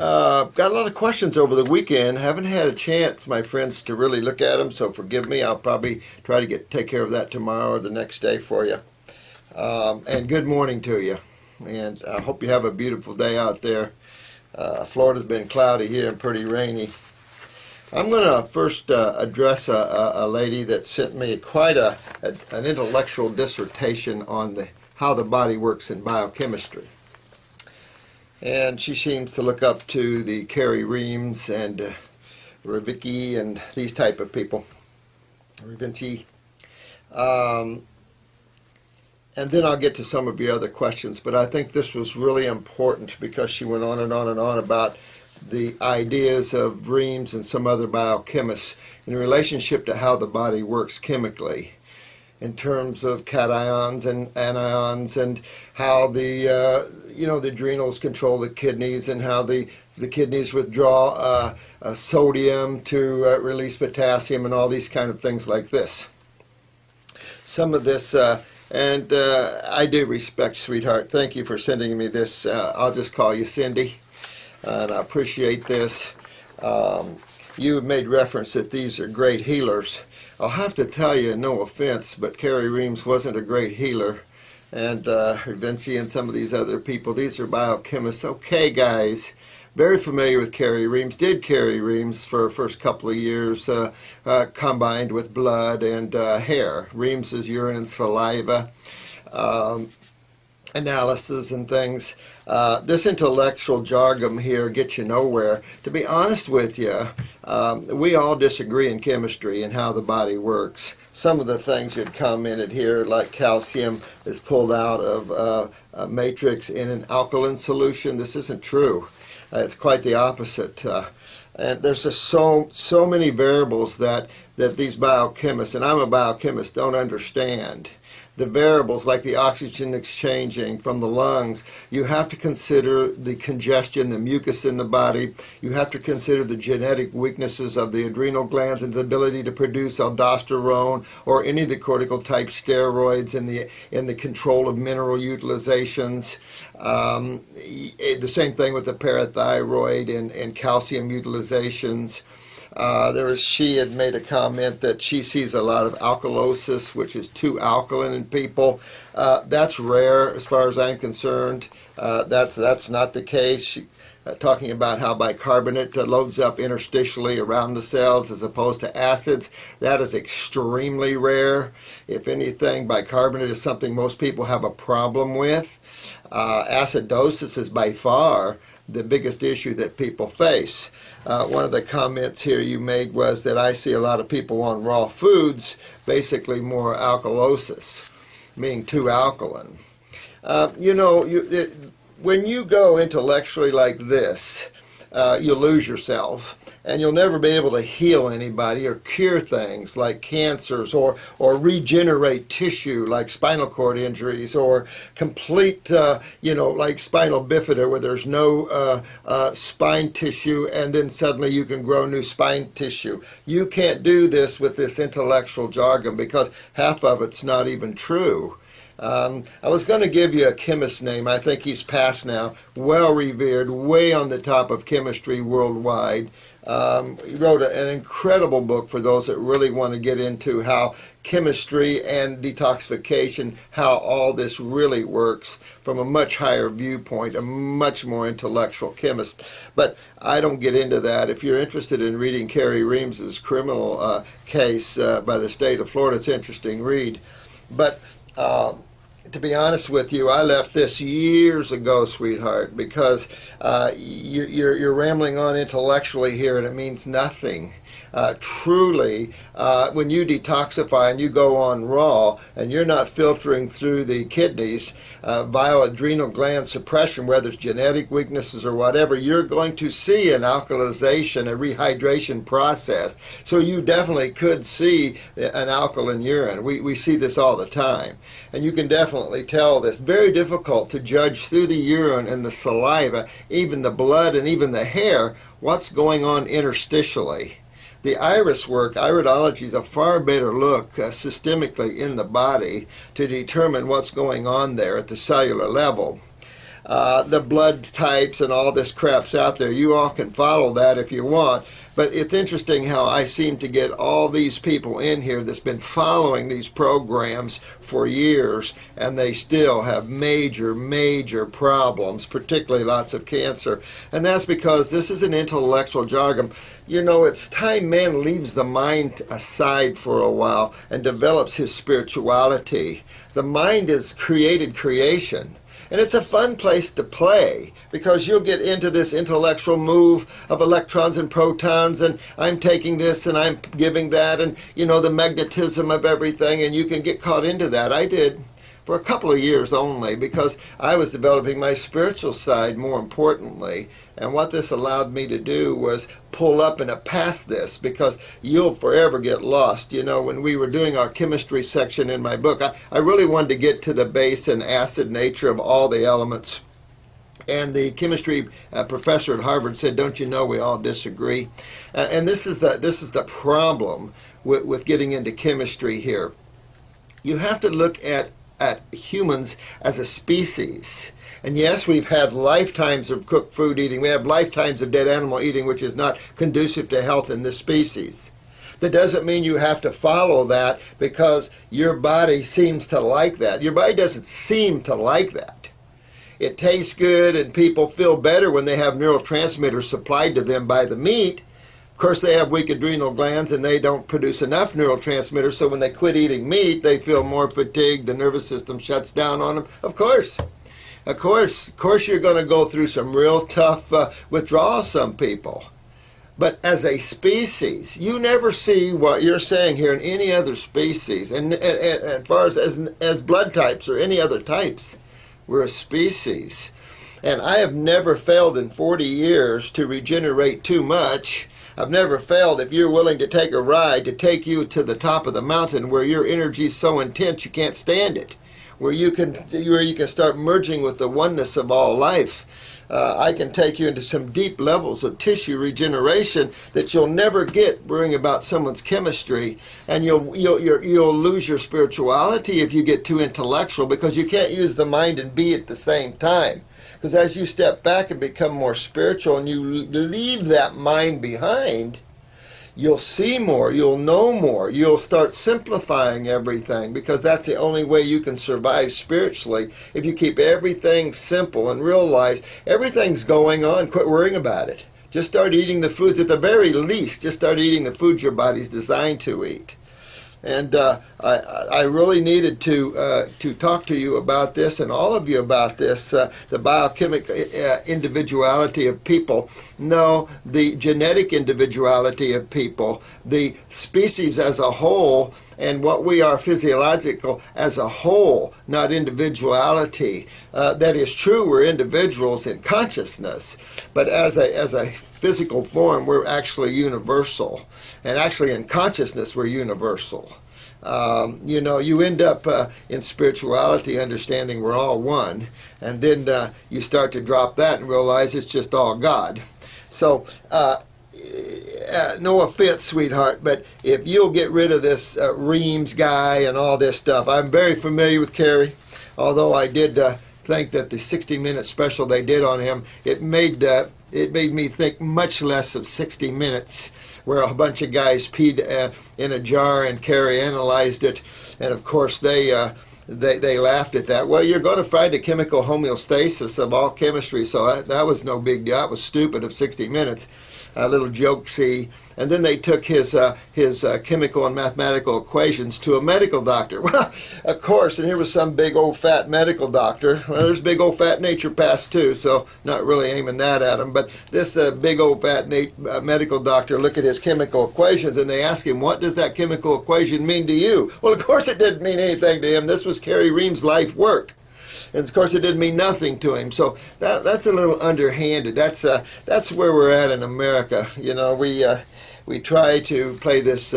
Got a lot of questions over the weekend. Haven't had a chance, my friends, to really look at them, so forgive me. I'll probably try to take care of that tomorrow or the next day for you. And good morning to you. And I hope you have a beautiful day out there. Florida's been cloudy here and pretty rainy. I'm going to first address a lady that sent me quite an intellectual dissertation on how the body works in biochemistry. And she seems to look up to the Carrie Reams and Rivicki and these type of people. Rivinci. And then I'll get to some of your other questions. But I think this was really important because she went on and on and on about the ideas of Reams and some other biochemists in relationship to how the body works chemically, in terms of cations and anions, and how the the adrenals control the kidneys, and how the kidneys withdraw sodium to release potassium, and all these kind of things like this. Some of this, and I do respect, sweetheart. Thank you for sending me this. I'll just call you Cindy, and I appreciate this. You have made reference that these are great healers. I'll have to tell you, no offense, but Carrie Reams wasn't a great healer. And Vinci and some of these other people, these are biochemists. Okay, guys, very familiar with Carrie Reams. Did Carrie Reams for the first couple of years, combined with blood and hair. Reams's urine and saliva. Analysis and things. This intellectual jargon here gets you nowhere. To be honest with you, we all disagree in chemistry and how the body works. Some of the things you'd commented here, like calcium is pulled out of a matrix in an alkaline solution. This isn't true. It's quite the opposite. And there's just so many variables that these biochemists, and I'm a biochemist, don't understand. The variables like the oxygen exchanging from the lungs, you have to consider the congestion, the mucus in the body. You have to consider the genetic weaknesses of the adrenal glands and the ability to produce aldosterone or any of the cortical type steroids in the control of mineral utilizations. The same thing with the parathyroid and calcium utilizations. She had made a comment that she sees a lot of alkalosis, which is too alkaline in people. That's rare as far as I'm concerned. That's not the case. She, talking about how bicarbonate loads up interstitially around the cells as opposed to acids. That is extremely rare. If anything, bicarbonate is something most people have a problem with. Acidosis is by far the biggest issue that people face. One of the comments here you made was that I see a lot of people on raw foods, basically more alkalosis, meaning too alkaline. When you go intellectually like this, you'll lose yourself, and you'll never be able to heal anybody or cure things like cancers or regenerate tissue like spinal cord injuries or complete, like spinal bifida where there's no spine tissue and then suddenly you can grow new spine tissue. You can't do this with this intellectual jargon because half of it's not even true. I was going to give you a chemist name. I think he's passed now. Well revered, way on the top of chemistry worldwide. He wrote an incredible book for those that really want to get into how chemistry and detoxification, how all this really works from a much higher viewpoint, a much more intellectual chemist. But I don't get into that. If you're interested in reading Carrie Reams's criminal case by the state of Florida, it's an interesting read. But to be honest with you, I left this years ago, sweetheart, because you're rambling on intellectually here and it means nothing. Truly, when you detoxify and you go on raw and you're not filtering through the kidneys via adrenal gland suppression, whether it's genetic weaknesses or whatever, you're going to see an alkalization, a rehydration process. So you definitely could see an alkaline urine. We see this all the time. And you can definitely tell this. Very difficult to judge through the urine and the saliva, even the blood and even the hair, what's going on interstitially. The iris work, iridology, is a far better look systemically in the body to determine what's going on there at the cellular level. the blood types and all this crap's out there. You all can follow that if you want. But it's interesting how I seem to get all these people in here that's been following these programs for years, and they still have major, major problems, particularly lots of cancer. And that's because this is an intellectual jargon. You know, it's time man leaves the mind aside for a while and develops his spirituality. The mind is created creation. And it's a fun place to play because you'll get into this intellectual move of electrons and protons, and I'm taking this and I'm giving that, and you know, the magnetism of everything, and you can get caught into that. I did for a couple of years only because I was developing my spiritual side more importantly. And what this allowed me to do was pull up and past this, because you'll forever get lost. You know, when we were doing our chemistry section in my book, I really wanted to get to the base and acid nature of all the elements. And the chemistry professor at Harvard said, "Don't you know we all disagree?" And this is the problem with getting into chemistry here. You have to look at humans as a species. And yes, we've had lifetimes of cooked food eating. We have lifetimes of dead animal eating, which is not conducive to health in this species. That doesn't mean you have to follow that because your body seems to like that. Your body doesn't seem to like that. It tastes good and people feel better when they have neurotransmitters supplied to them by the meat. Of course, they have weak adrenal glands and they don't produce enough neurotransmitters, so when they quit eating meat, they feel more fatigued, the nervous system shuts down on them. Of course, you're going to go through some real tough withdrawals, some people. But as a species, you never see what you're saying here in any other species. And as far as blood types or any other types, we're a species. And I have never failed in 40 years to regenerate too much. I've never failed, if you're willing to take a ride, to take you to the top of the mountain where your energy is so intense you can't stand it, where you can start merging with the oneness of all life. I can take you into some deep levels of tissue regeneration that you'll never get worrying about someone's chemistry, and you'll lose your spirituality if you get too intellectual, because you can't use the mind and be at the same time. Because as you step back and become more spiritual and you leave that mind behind, you'll see more, you'll know more, you'll start simplifying everything, because that's the only way you can survive spiritually. If you keep everything simple and realize everything's going on, quit worrying about it. Just start eating the foods, at the very least, just start eating the foods your body's designed to eat. And I really needed to talk to you about this, and all of you about this, the biochemical individuality of people. No, the genetic individuality of people, the species as a whole, and what we are physiological as a whole, not individuality. That is true, we're individuals in consciousness, but as a physical form, we're actually universal. And actually in consciousness, we're universal. You know, you end up in spirituality understanding we're all one, and then you start to drop that and realize it's just all God. So, no offense, sweetheart, but if you'll get rid of this Reams guy and all this stuff, I'm very familiar with Kerry, although I did think that the 60-minute special they did on him, it made me think much less of 60 Minutes, where a bunch of guys peed in a jar and Kerry analyzed it, and of course they laughed at that. Well, you're going to find a chemical homeostasis of all chemistry, so that was no big deal. That was stupid of 60 Minutes, a little jokesy. And then they took his chemical and mathematical equations to a medical doctor. Well, of course, and here was some big old fat medical doctor. Well, there's big old fat naturopaths too, so not really aiming that at him. But this big old fat medical doctor looked at his chemical equations, and they asked him, "What does that chemical equation mean to you?" Well, of course it didn't mean anything to him. This was Kerry Reams' life work. And of course, it didn't mean nothing to him. So that's a little underhanded. That's where we're at in America. You know, we try to play this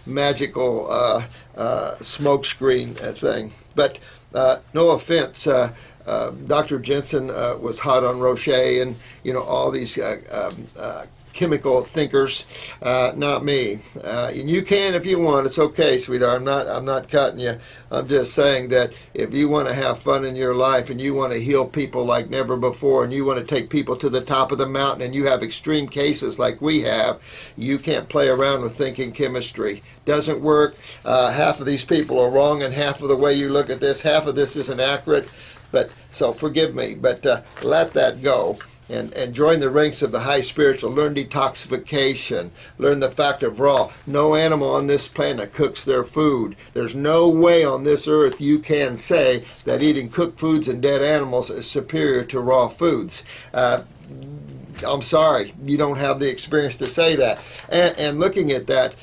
magical smokescreen thing. But no offense, Dr. Jensen was hot on Roche, and you know all these chemical thinkers, not me. And you can if you want. It's okay, sweetheart. I'm not cutting you. I'm just saying that if you want to have fun in your life and you want to heal people like never before, and you want to take people to the top of the mountain, and you have extreme cases like we have, you can't play around with thinking chemistry. Doesn't work. Half of these people are wrong, and half of the way you look at this, half of this isn't accurate. But so forgive me, but let that go. And join the ranks of the high spiritual. Learn detoxification. Learn the fact of raw. No animal on this planet cooks their food. There's no way on this earth you can say that eating cooked foods and dead animals is superior to raw foods. I'm sorry, you don't have the experience to say that. And looking at that,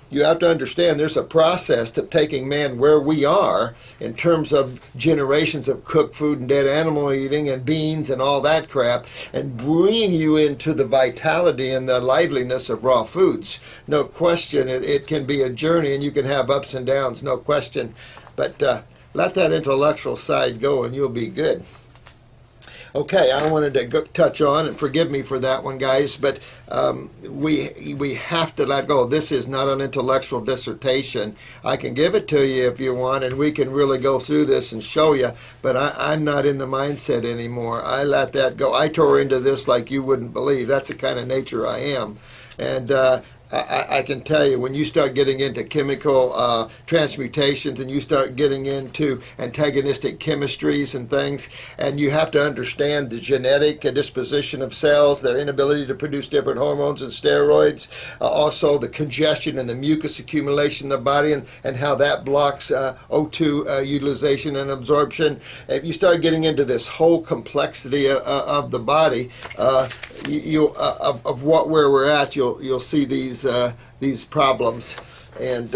you have to understand there's a process to taking man where we are in terms of generations of cooked food and dead animal eating and beans and all that crap, and bringing you into the vitality and the liveliness of raw foods. No question, it can be a journey, and you can have ups and downs, no question. But let that intellectual side go and you'll be good. Okay, I wanted to touch on, and forgive me for that one, guys, but we have to let go. This is not an intellectual dissertation. I can give it to you if you want, and we can really go through this and show you, but I'm not in the mindset anymore. I let that go. I tore into this like you wouldn't believe. That's the kind of nature I am. And I can tell you, when you start getting into chemical transmutations and you start getting into antagonistic chemistries and things, and you have to understand the genetic disposition of cells, their inability to produce different hormones and steroids, also the congestion and the mucus accumulation in the body, and how that blocks O2 utilization and absorption. If you start getting into this whole complexity of the body, of where we're at, you'll see these problems, and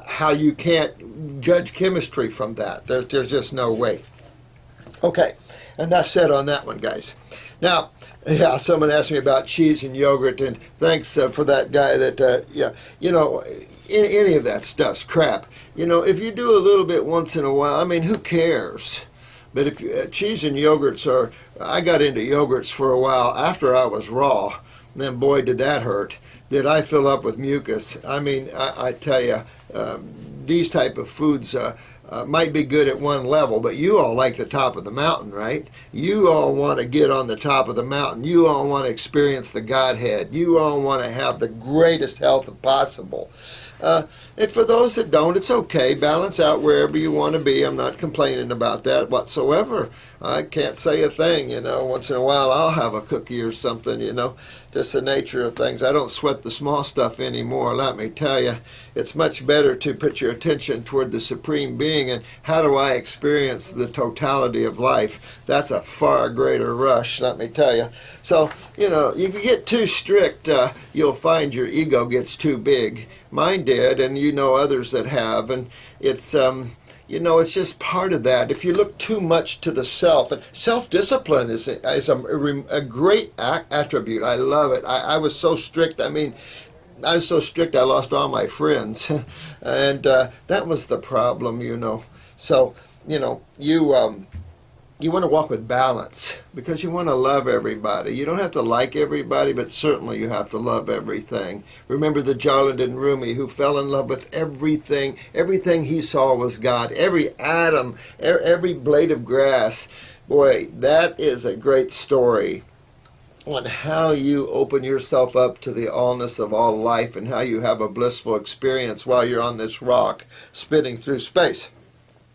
how you can't judge chemistry from that. There's just no way. Okay, enough said on that one, guys. Now, yeah, someone asked me about cheese and yogurt, and thanks for that guy that, yeah, you know, any of that stuff's crap. You know, if you do a little bit once in a while, I mean, who cares? But if cheese and yogurts are, I got into yogurts for a while after I was raw. Man, boy, did that hurt. Did I fill up with mucus? I mean, I tell you, these type of foods might be good at one level, but you all like the top of the mountain, right? You all want to get on the top of the mountain. You all want to experience the Godhead. You all want to have the greatest health possible. And for those that don't, it's okay. Balance out wherever you want to be. I'm not complaining about that whatsoever. I can't say a thing, you know. Once in a while I'll have a cookie or something, you know. Just the nature of things. I don't sweat the small stuff anymore, let me tell you. It's much better to put your attention toward the Supreme Being and how do I experience the totality of life. That's a far greater rush, let me tell you. So, you know, if you get too strict, you'll find your ego gets too big. Mine did, and you know others that have, and it's you know, it's just part of that. If you look too much to the self, and self-discipline is a great attribute. I love it. I was so strict. I mean, I was so strict I lost all my friends, and that was the problem, you know. So, you know, you want to walk with balance because you want to love everybody. You don't have to like everybody, but certainly you have to love everything. Remember the Jalaladdin Rumi who fell in love with everything. Everything he saw was God. Every atom, every blade of grass. Boy, that is a great story on how you open yourself up to the allness of all life and how you have a blissful experience while you're on this rock spinning through space.